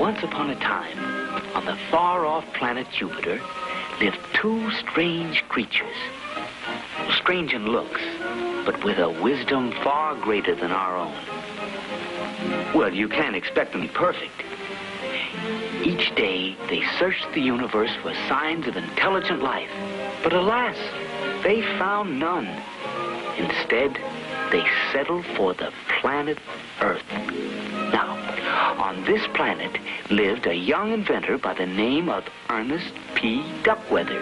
Once upon a time, on the far-off planet Jupiter, lived two strange creatures. Strange in looks, but with a wisdom far greater than our own. Well, you can't expect them to be perfect. Each day, they searched the universe for signs of intelligent life. But alas, they found none. Instead, they settled for the planet Earth. Now, on this planet lived a young inventor by the name of Ernest P. Duckweather.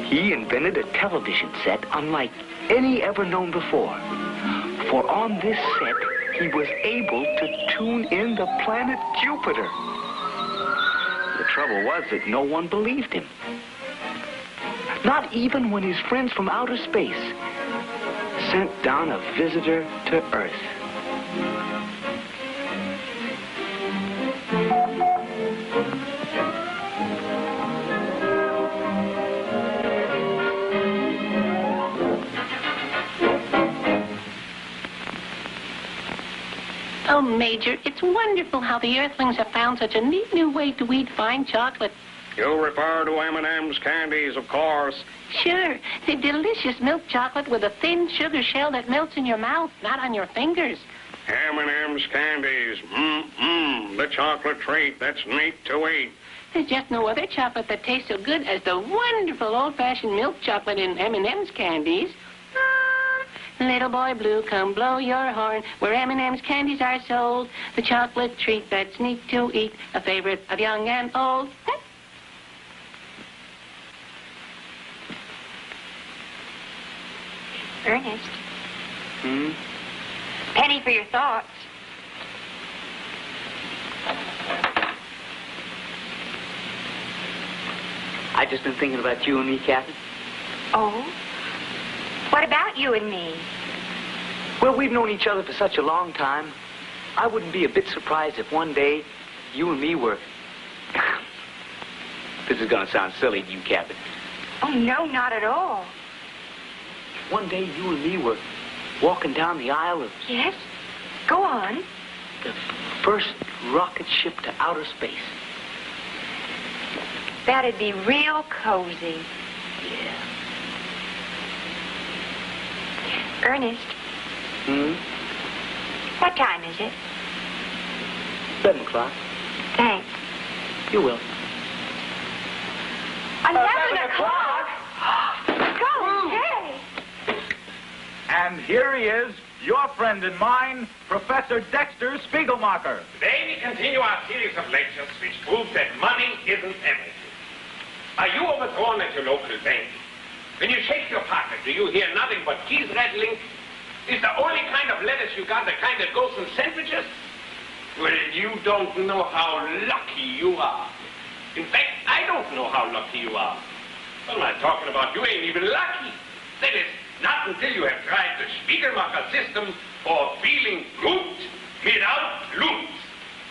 He invented a television set unlike any ever known before. For on this set, he was able to tune in the planet Jupiter. The trouble was that no one believed him. Not even when his friends from outer space sent down a visitor to Earth. Oh, Major, it's wonderful how the Earthlings have found such a neat new way to eat fine chocolate. You refer to M&M's candies, of course. Sure, the delicious milk chocolate with a thin sugar shell that melts in your mouth, not on your fingers. M&M's candies. The chocolate treat that's neat to eat. There's just no other chocolate that tastes so good as the wonderful old-fashioned milk chocolate in M&M's candies. Little boy blue, come blow your horn, where M&M's candies are sold. The chocolate treat that's neat to eat, a favorite of young and old. Ernest. Penny for your thoughts. I've just been thinking about you and me, Katherine. Oh? What about you and me? Well, we've known each other for such a long time. I wouldn't be a bit surprised if one day you and me were... This is going to sound silly to you, Katherine. Oh, no, not at all. One day you and me were walking down the aisle of... Yes? Go on. The first rocket ship to outer space. That'd be real cozy. Yeah. Ernest. What time is it? 7 o'clock. Thanks. You will. 11 o'clock? Go, hey! And here he is, your friend and mine, Professor Dexter Spiegelmacher. Today we continue our series of lectures which prove that money isn't everything. Are you overdrawn at your local bank? When you shake your pocket, do you hear nothing but keys rattling? Is the only kind of lettuce you got the kind that goes in sandwiches? Well, you don't know how lucky you are. In fact, I don't know how lucky you are. What am I talking about? You ain't even lucky. That is, not until you have tried the Spiegelmacher system for feeling good without loot.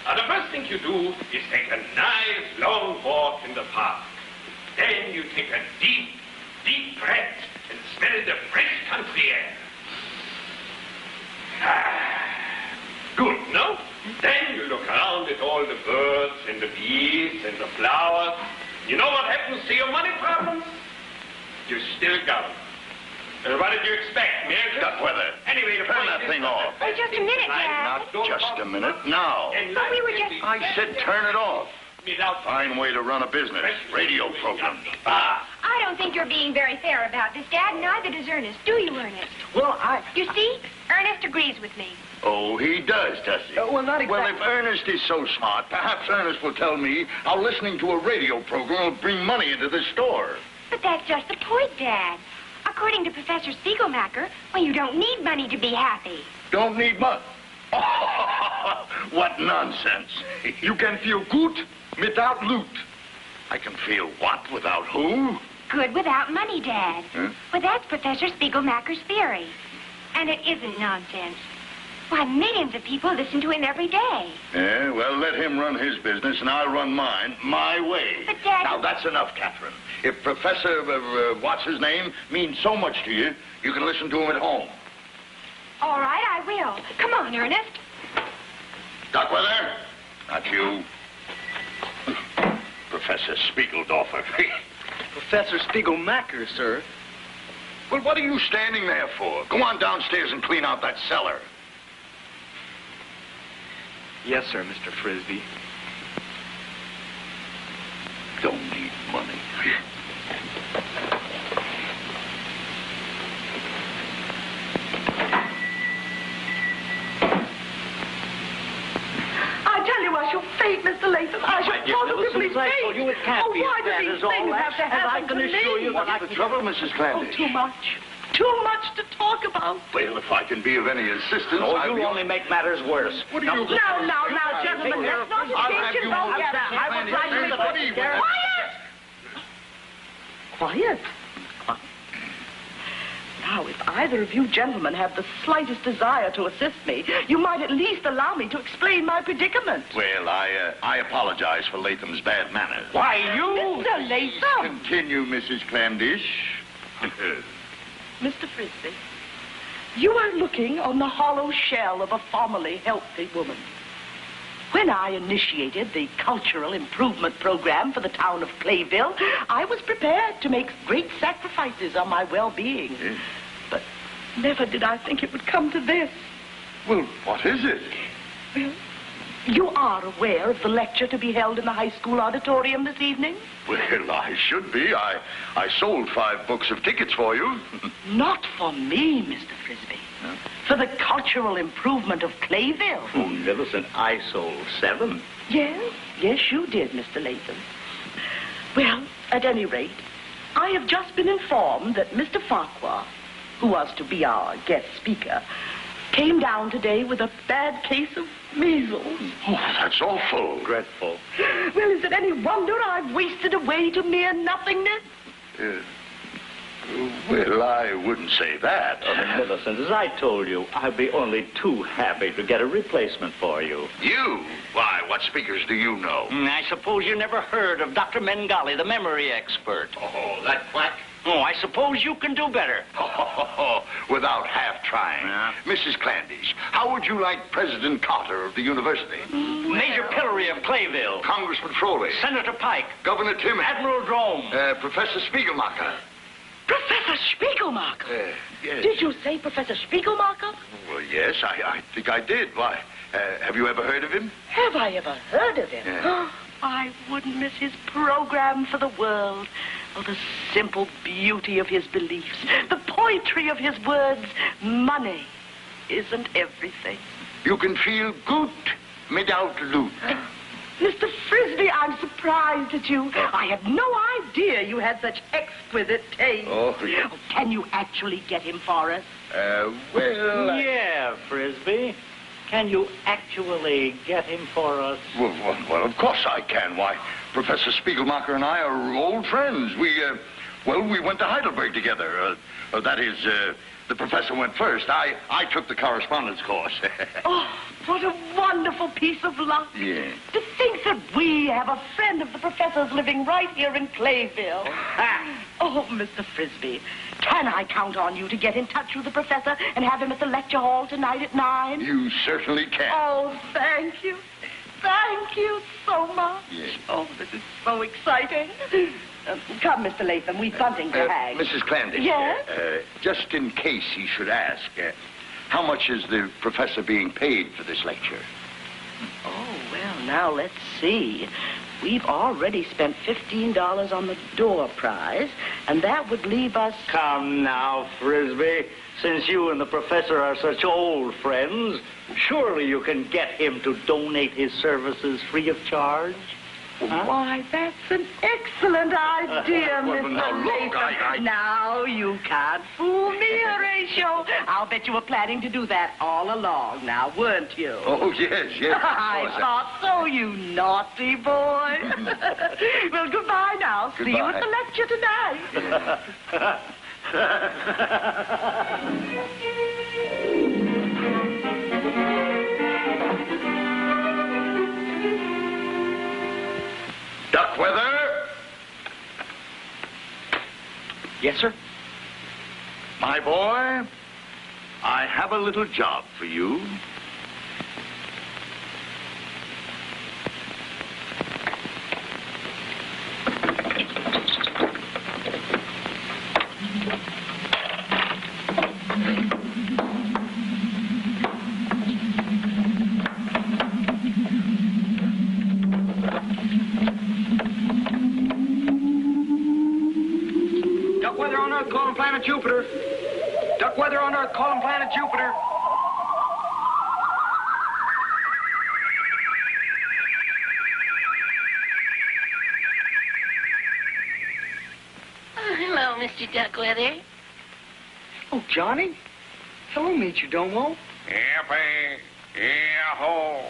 Now, the first thing you do is take a nice long walk in the park. Then you take a deep, deep breath and smell the fresh country air. Good, no? Then you look around at all the birds and the bees and the flowers. You know what happens to your money problems? You still got them. What did you expect, Major? Duckweather. Anyway, turn that thing off. Oh, just a minute, Dad. Not just a minute, now. But we were just... I said turn it off. Fine way to run a business. Radio program. I don't think you're being very fair about this, Dad. Neither does Ernest. Do you, Ernest? Well, You see? Ernest agrees with me. Oh, he does he? well, not exactly. Well, if Ernest is so smart, perhaps Ernest will tell me how listening to a radio program will bring money into the store. But that's just the point, Dad. According to Professor Spiegelmacher, well, you don't need money to be happy. Don't need money? What nonsense. You can feel good without loot. I can feel what without who? Good without money, Dad. Huh? Well, that's Professor Spiegelmacher's theory. And it isn't nonsense. Why, millions of people listen to him every day. Yeah, well, let him run his business and I'll run mine my way. But, Dad... Now, that's enough, Katherine. If Professor, what's his name, means so much to you, you can listen to him at home. All right, I will. Come on, Ernest. Duckweather, not you. Professor Spiegeldorfer. Professor Spiegelmacher, sir. Well, what are you standing there for? Go on downstairs and clean out that cellar. Yes, sir, Mr. Frisbee. Don't need money. I tell you, I shall faint, Mr. Latham. I shall positively faint. I told you it can't be why as do bad these as all things that, have to and I happen can to assure me? you that What's the trouble, Mrs. Clandis? Too much. Too much to talk about. Well, if I can be of any assistance, Oh, I'll you'll only make matters worse. What are you... Now, gentlemen, let's not engage in vulgarity. I will try to make Quiet! Quiet? Now, if either of you gentlemen have the slightest desire to assist me, you might at least allow me to explain my predicament. Well, I apologize for Latham's bad manners. Why, you... Mr. Latham! Continue, Mrs. Clandis. Mr. Frisbee, you are looking on the hollow shell of a formerly healthy woman. When I initiated the cultural improvement program for the town of Clayville, I was prepared to make great sacrifices on my well-being. Yes. But never did I think it would come to this. Well, what is it? Well, you are aware of the lecture to be held in the high school auditorium this evening? Well, I should be. I sold 5 books of tickets for you. Not for me, Mr. Frisbee. No? For the cultural improvement of Clayville. Oh, Millicent, I sold 7. Yes, you did, Mr. Latham. Well, at any rate, I have just been informed that Mr. Farquhar, who was to be our guest speaker, came down today with a bad case of measles. Oh, that's awful. Dreadful. Well, is it any wonder I've wasted away to mere nothingness? Well, I wouldn't say that. Millicent, as I told you, I'd be only too happy to get a replacement for you. You? Why, what speakers do you know? I suppose you never heard of Dr. Mengali, the memory expert. Oh, that quack? Oh, I suppose you can do better. Without half trying. Yeah. Mrs. Clandis, how would you like President Carter of the university? Major Pillory of Clayville. Congressman Froley? Senator Pike. Governor Timmons? Admiral Drome. Professor Spiegelmacher? Professor Spiegelmacher? Yes. Did you say Professor Spiegelmacher? Well, yes, I think I did. Why, have you ever heard of him? Have I ever heard of him? Yeah. I wouldn't miss his program for the world. Oh, the simple beauty of his beliefs, the poetry of his words. Money isn't everything. You can feel good without loot. Mr. Frisbee, I'm surprised at you. I had no idea you had such exquisite taste. Oh. Can you actually get him for us? Well... Yeah, Frisbee. Can you actually get him for us? Well, of course I can. Why, Professor Spiegelmacher and I are old friends. We went to Heidelberg together. That is, the professor went first. I took the correspondence course. Oh, what a wonderful piece of luck. Yeah. To think that we have a friend of the professor's living right here in Clayville. Oh, Mr. Frisbee, can I count on you to get in touch with the professor and have him at the lecture hall tonight at 9? You certainly can. Oh, thank you. Thank you so much. Yes. Oh, this is so exciting. Come, Mr. Latham, we've bunting to hang. Mrs. Clandis. Yes? Just in case he should ask, how much is the professor being paid for this lecture? Oh, well, now let's see. We've already spent $15 on the door prize, and that would leave us... Come now, Frisbee. Since you and the professor are such old friends, surely you can get him to donate his services free of charge. Huh? Why, that's an excellent idea, Well, Mr. now, look, Latham. Now, you can't fool me, Horatio. I'll bet you were planning to do that all along, now, weren't you? Oh, yes. I thought so, you naughty boy. Well, goodbye now. See you at the lecture tonight. Duckweather? Yes, sir? My boy, I have a little job for you. Jupiter. Duckweather on Earth, calling planet Jupiter. Oh, hello, Mr. Duckweather. Oh, Johnny. Hello, meet you, Domo. Yippee, yahoo.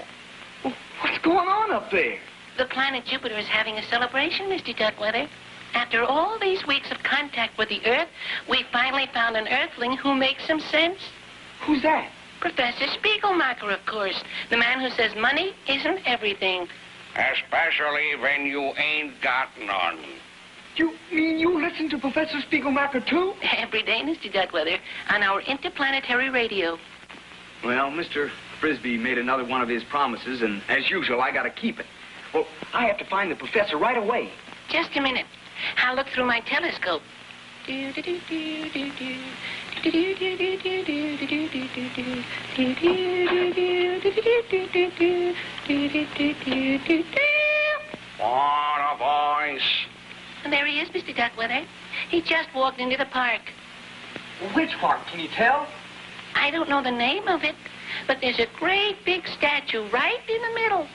Well, what's going on up there? The planet Jupiter is having a celebration, Mr. Duckweather. After all these weeks of contact with the Earth, we finally found an Earthling who makes some sense. Who's that? Professor Spiegelmacher, of course. The man who says money isn't everything. Especially when you ain't got none. You mean you listen to Professor Spiegelmacher, too? Every day, Mr. Duckweather, on our interplanetary radio. Well, Mr. Frisbee made another one of his promises, and as usual, I gotta keep it. Well, I have to find the professor right away. Just a minute. I'll look through my telescope. What a voice. And there he is, Mr. Duckweather. He just walked into the park. Which park? Can you tell? I don't know the name of it, but there's a great big statue right in the middle.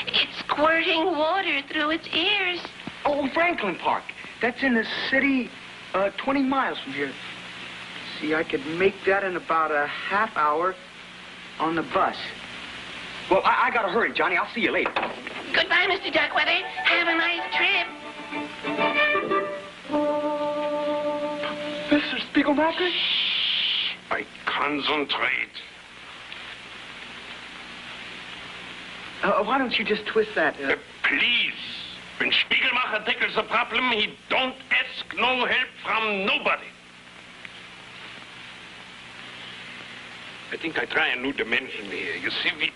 It's squirting water through its ears. Oh, Franklin Park. That's in the city, 20 miles from here. See, I could make that in about a half hour on the bus. Well, I gotta hurry, Johnny. I'll see you later. Goodbye, Mr. Duckweather. Have a nice trip. Mr. Spiegelmacher? Shh. I concentrate. Why don't you just twist that? Please. When Spiegelmacher tackles a problem, he don't ask no help from nobody. I think I try a new dimension here. You see,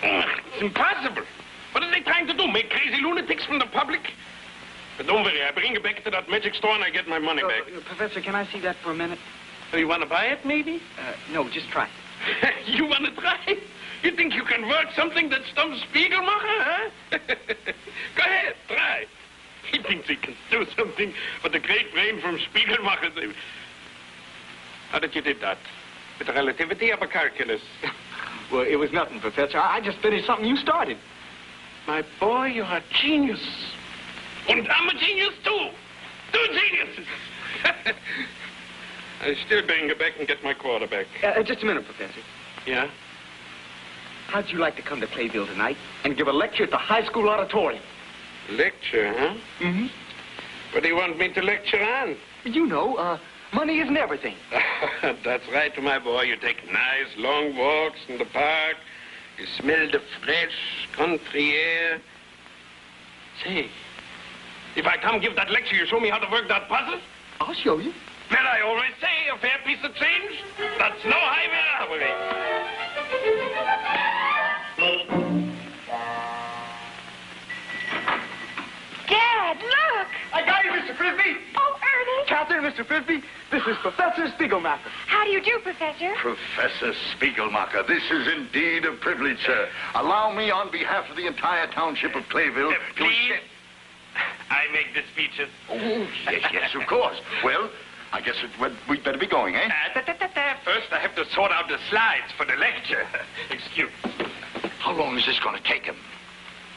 it's impossible. What are they trying to do? Make crazy lunatics from the public? But don't worry, I bring it back to that magic store and I get my money back. Professor, can I see that for a minute? So you want to buy it, maybe? No, just try. You want to try? You think you can work something that stumps Spiegelmacher, huh? Go ahead, try. He thinks he can do something, but the great brain from Spiegelmacher... How did you do that? With the relativity or calculus? Well, it was nothing, Professor. I just finished something you started. My boy, you're a genius. And I'm a genius, too. Two geniuses. I still bring it back and get my quarterback. Just a minute, Professor. Yeah? How'd you like to come to Clayville tonight and give a lecture at the high school auditorium? Lecture, huh? Mm-hmm. What do you want me to lecture on? You know, money isn't everything. That's right, my boy. You take nice, long walks in the park. You smell the fresh country air. Say, if I come give that lecture, you show me how to work that puzzle? I'll show you. Well, I always say, a fair piece of change, that's no highway robbery. Dad, look! I got you, Mr. Frisbee. Oh, Ernie. Katherine, Mr. Frisbee, this is Professor Spiegelmacher. How do you do, Professor? Professor Spiegelmacher, this is indeed a privilege, sir. Allow me, on behalf of the entire township of Clayville, Please, I make the speeches. Oh, yes, of course. Well, I guess we'd better be going, eh? First, I have to sort out the slides for the lecture. Excuse me. How long is this going to take him?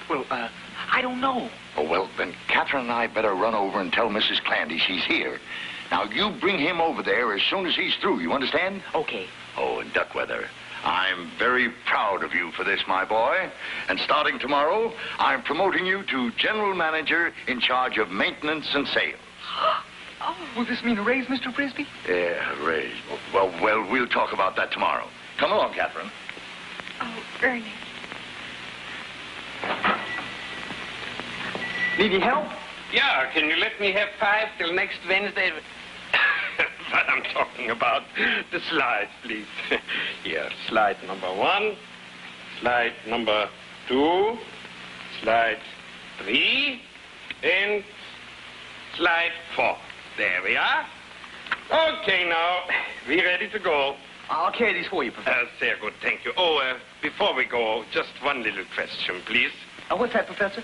Well, I don't know. Oh, well, then Katherine and I better run over and tell Mrs. Clandy she's here. Now, you bring him over there as soon as he's through, you understand? Okay. Oh, and Duckweather, I'm very proud of you for this, my boy. And starting tomorrow, I'm promoting you to general manager in charge of maintenance and sales. Oh, will this mean a raise, Mr. Frisbee? Yeah, raise. Well, we'll talk about that tomorrow. Come along, Katherine. Oh, Ernie. Need any help? Yeah, can you let me have 5 till next Wednesday? What I'm talking about. The slides, please. Here, slide number 1, slide number 2, slide 3, and slide 4. There we are. Okay, now, we ready to go. I'll carry these for you, Professor. Sehr good, thank you. Oh, before we go, just one little question, please. What's that, Professor?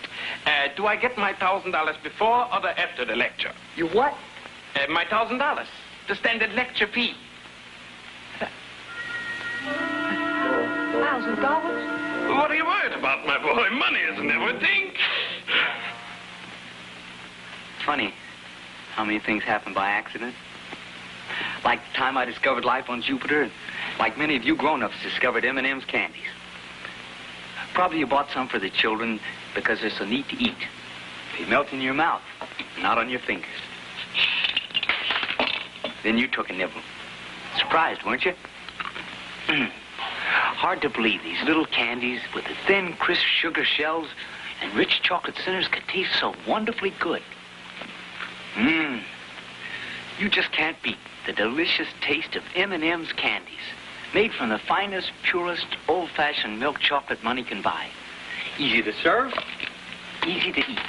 Do I get my $1,000 before or after the lecture? You what? My $1,000. The standard lecture fee. $1,000? What are you worried about, my boy? Money isn't everything. Funny how many things happen by accident. Like the time I discovered life on Jupiter, and like many of you grown-ups discovered M&M's candies. Probably you bought some for the children because they're so neat to eat. They melt in your mouth, not on your fingers. Then you took a nibble. Surprised, weren't you? Hard to believe these little candies with the thin, crisp sugar shells and rich chocolate centers could taste so wonderfully good. You just can't beat the delicious taste of M&M's candies, made from the finest, purest, old-fashioned milk chocolate money can buy. Easy to serve, easy to eat.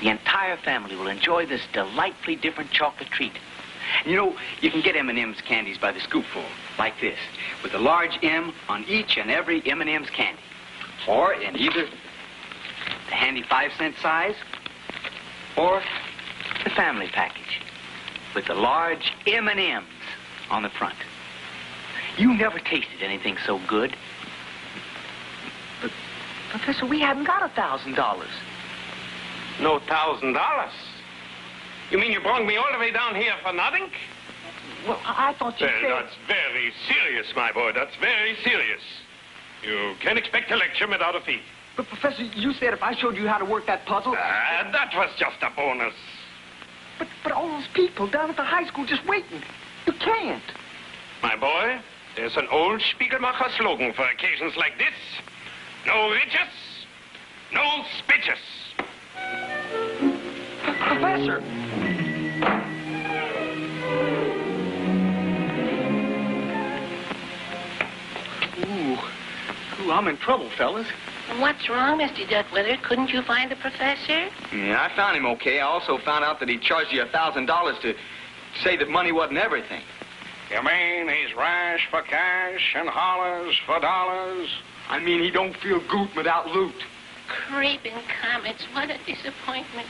The entire family will enjoy this delightfully different chocolate treat. You know, you can get M&M's candies by the scoopful, like this, with a large M on each and every M&M's candy. Or in either the handy 5-cent size, or the family package, with the large M&M's on the front. You never tasted anything so good. But, Professor, we haven't got $1,000. No $1,000? You mean you brought me all the way down here for nothing? Well, I thought you Well, said... that's very serious, my boy. That's very serious. You can't expect a lecture without a fee. But, Professor, you said if I showed you how to work that puzzle... That was just a bonus. But all those people down at the high school just waiting. You can't. My boy, there's an old Spiegelmacher slogan for occasions like this. No riches, no speeches. Professor! Ooh, I'm in trouble, fellas. What's wrong, Mr. Duckweather? Couldn't you find the professor? Yeah, I found him okay. I also found out that he charged you $1,000 to say that money wasn't everything. You mean he's rash for cash and hollers for dollars? I mean, he don't feel good without loot. Creeping comets, what a disappointment.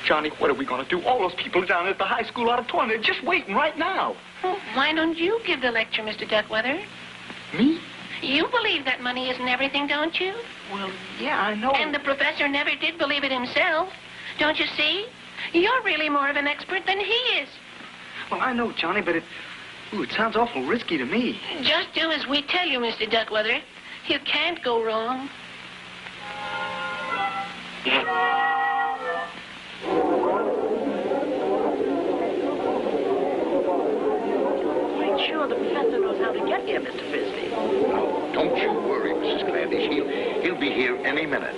Johnny, what are we going to do? All those people down at the high school auditorium, they're just waiting right now. Well, why don't you give the lecture, Mr. Duckweather? Me? You believe that money isn't everything, don't you? Well, yeah, I know. And the professor never did believe it himself. Don't you see? You're really more of an expert than he is. Well, I know, Johnny, but it sounds awful risky to me. Just do as we tell you, Mr. Duckweather. You can't go wrong. I'm sure the professor knows how to get here, Mr. Frisbee. No, don't you worry, Mrs. Gladys. He'll be here any minute.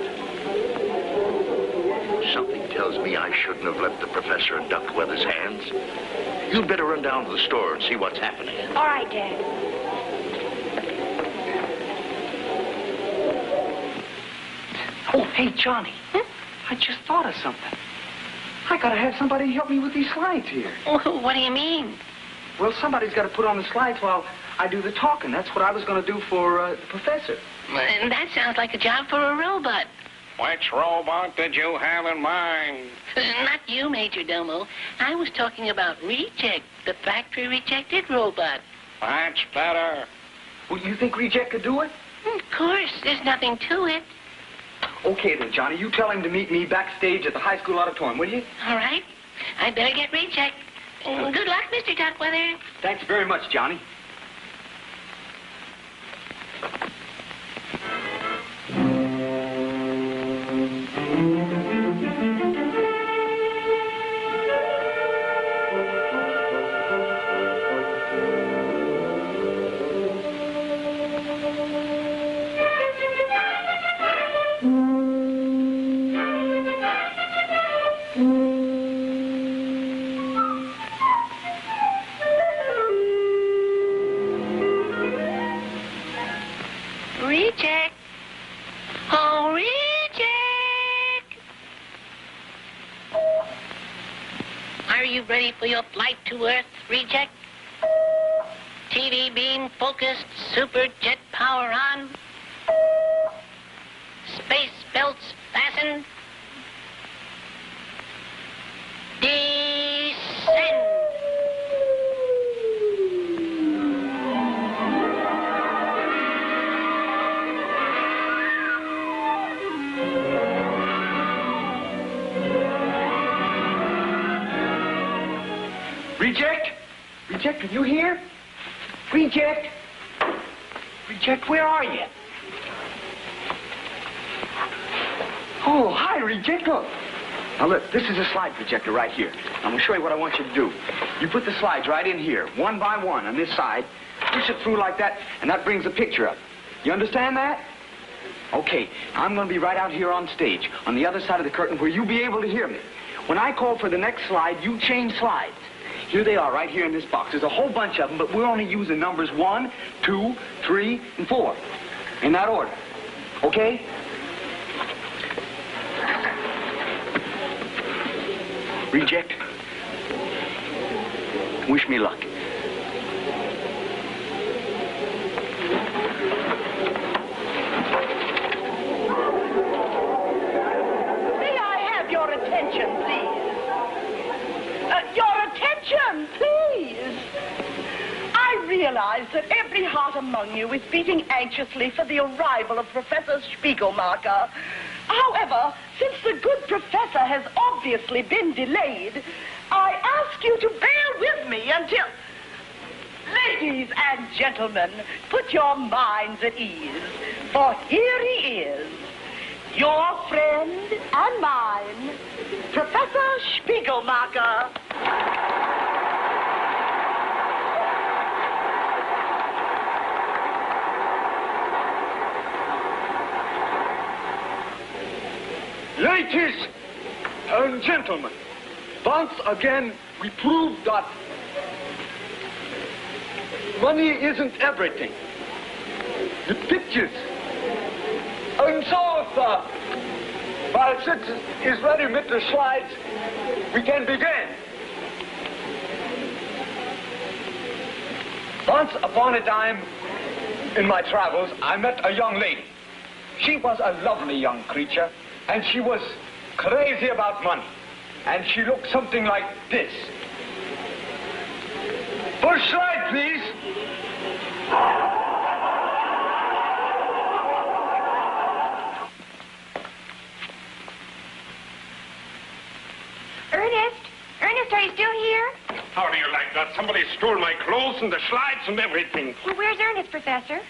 Something tells me I shouldn't have left the professor in Duckweather's hands. You'd better run down to the store and see what's happening. All right, Dad. Oh, hey, Johnny. I just thought of something. I gotta have somebody help me with these slides here. What do you mean? Well, somebody's got to put on the slides while I do the talking. That's what I was going to do for the professor. And that sounds like a job for a robot. Which robot did you have in mind? Not you, Major Domo. I was talking about Reject, the factory rejected robot. That's better. Well, you think Reject could do it? Of course, there's nothing to it. Okay, then, Johnny. You tell him to meet me backstage at the high school auditorium, will you? All right. I'd better get Reject. Good luck, Mr. Duckweather. Thanks very much, Johnny. Reject. Oh, Reject. Are you ready for your flight to Earth, Reject? TV beam focused, super jet power on. Space belts fastened. Descend. Reject? Reject, are you here? Reject? Reject, where are you? Oh, hi, Reject. Look. Now, look, this is a slide projector right here. I'm going to show you what I want you to do. You put the slides right in here, one by one on this side. Push it through like that, and that brings the picture up. You understand that? Okay, I'm going to be right out here on stage, on the other side of the curtain where you'll be able to hear me. When I call for the next slide, you change slides. Here they are, right here in this box. There's a whole bunch of them, but we're only using numbers 1, 2, 3, and 4. In that order. Okay? Reject. Wish me luck. May I have your attention, please? Your attention, please. I realize that every heart among you is beating anxiously for the arrival of Professor Spiegelmacher. However, since the good professor has obviously been delayed, I ask you to bear with me until... Ladies and gentlemen, put your minds at ease, for here he is, your friend and mine, Professor Spiegelmacher. Ladies and gentlemen, once again we proved that money isn't everything. The pictures. And so if since is ready with the slides, we can begin. Once upon a time, in my travels, I met a young lady. She was a lovely young creature, and she was crazy about money. And she looked something like this. First slide, please. Ernest, are you still here? How do you like that? Somebody stole my clothes and the slides and everything. Well, where's Ernest, Professor?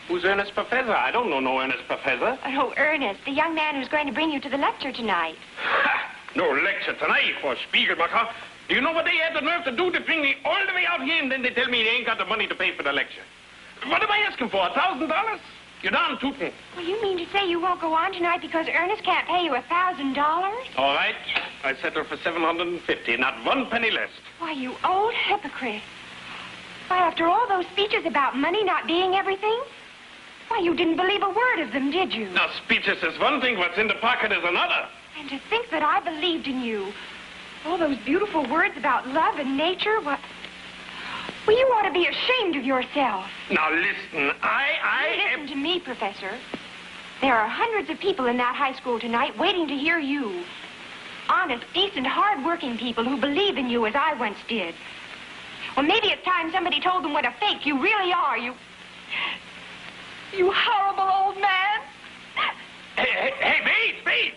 Who's Ernest Professor? I don't know no Ernest Professor. Oh, Ernest, the young man who's going to bring you to the lecture tonight. Ha! No lecture tonight for Spiegelmacher. Do you know what they had the nerve to do to bring me all the way out here and then they tell me they ain't got the money to pay for the lecture? What am I asking for, $1,000? You're darn tootin'. Well, you mean to say you won't go on tonight because Ernest can't pay you $1,000? All right. I settled for $750, not one penny less. Why, you old hypocrite. Why, after all those speeches about money not being everything, why, you didn't believe a word of them, did you? Now, speeches is one thing, what's in the pocket is another. And to think that I believed in you. All those beautiful words about love and nature, what... Well, you ought to be ashamed of yourself. Now, listen, Listen to me, Professor. There are hundreds of people in that high school tonight waiting to hear you. Honest, decent, hard-working people who believe in you as I once did. Well, maybe it's time somebody told them what a fake you really are, you horrible old man. Hey, Beat!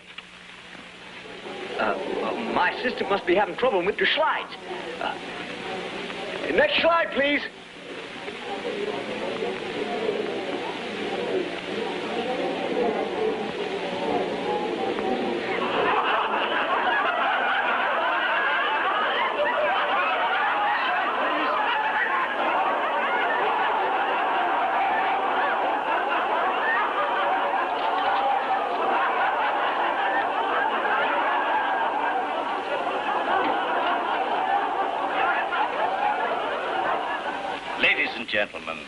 My assistant must be having trouble with your slides. Next slide, please. Gentlemen,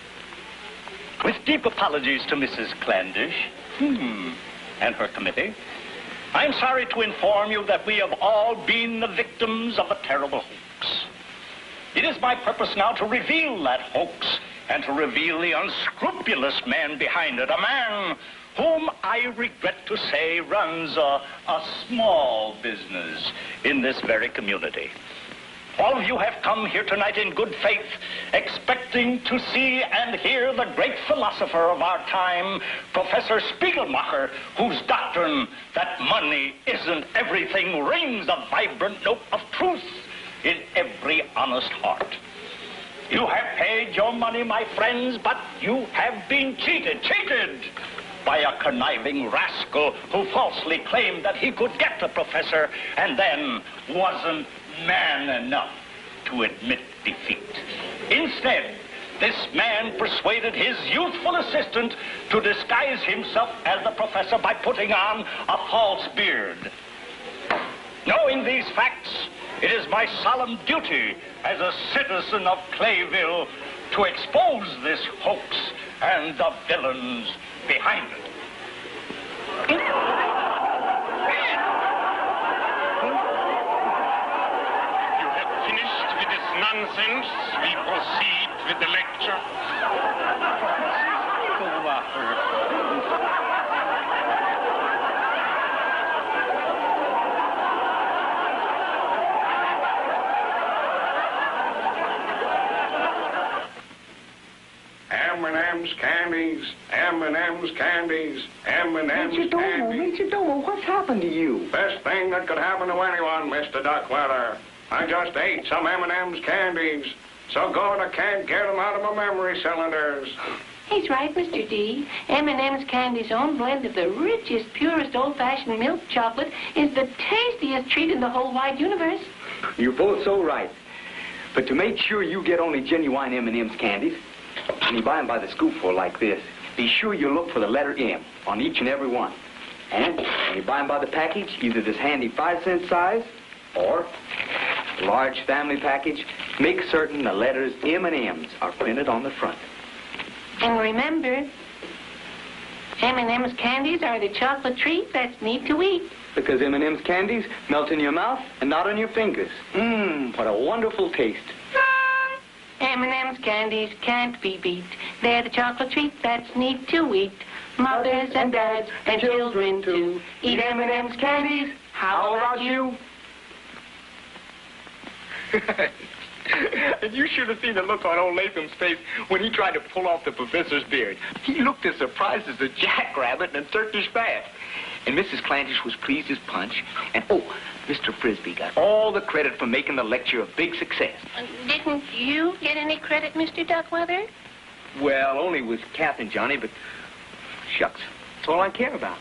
with deep apologies to Mrs. Clandish, and her committee, I'm sorry to inform you that we have all been the victims of a terrible hoax. It is my purpose now to reveal that hoax and to reveal the unscrupulous man behind it, a man whom I regret to say runs a small business in this very community. All of you have come here tonight in good faith, expecting to see and hear the great philosopher of our time, Professor Spiegelmacher, whose doctrine that money isn't everything rings a vibrant note of truth in every honest heart. You have paid your money, my friends, but you have been cheated by a conniving rascal who falsely claimed that he could get the professor and then wasn't man enough to admit defeat. Instead, this man persuaded his youthful assistant to disguise himself as the professor by putting on a false beard. Knowing these facts, it is my solemn duty as a citizen of Clayville to expose this hoax and the villains behind it. You have finished with this nonsense. We proceed with the lecture. M&M's candies, M&M's candies, M&M's candies. Major Domo, what's happened to you? Best thing that could happen to anyone, Mr. Duckweather. I just ate some M&M's candies. So good I can't get them out of my memory cylinders. He's right, Mr. D. M&M's Candy's own blend of the richest, purest old-fashioned milk chocolate is the tastiest treat in the whole wide universe. You're both so right. But to make sure you get only genuine M&M's candies, when you buy them by the scoopful like this, be sure you look for the letter M on each and every one. And when you buy them by the package, either this handy 5-cent size or large family package, make certain the letters M&M's are printed on the front. And remember, M&M's candies are the chocolate treat that's neat to eat. Because M&M's candies melt in your mouth and not on your fingers. What a wonderful taste. M&M's candies can't be beat. They're the chocolate treat that's neat to eat. Mothers and dads and children too eat M&M's candies. How about you? And you should have seen the look on old Latham's face when he tried to pull off the professor's beard. He looked as surprised as a jackrabbit in a Turkish bath. And Mrs. Clandish was pleased as punch. And, Mr. Frisbee got all the credit for making the lecture a big success. Didn't you get any credit, Mr. Duckweather? Well, only with Kath and Johnny, but shucks, that's all I care about.